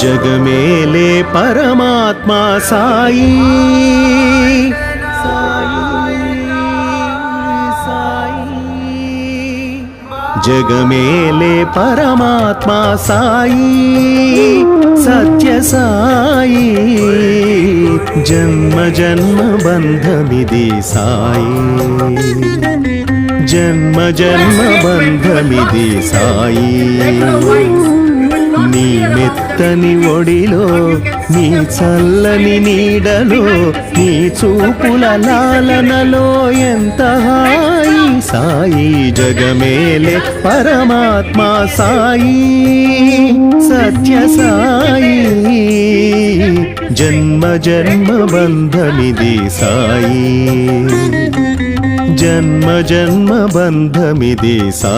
జగమేలే పరమాత్మా సాయి జగమేలే పరమాత్మా సాయి సత్య సాయి జన్మ జన్మ బంధమిది సాయి జన్మ జన్మ బంధమిది సాయి నీ మెత్తని ఒడిలో నీ చల్లని నీడలో నీ చూపుల లాలనలో ఎంత హాయి సాయి జగమేలే పరమాత్మా సాయి సత్య సాయి జన్మ జన్మ బంధమిది సాయి జన్మ జన్మ బంధమిది సాయి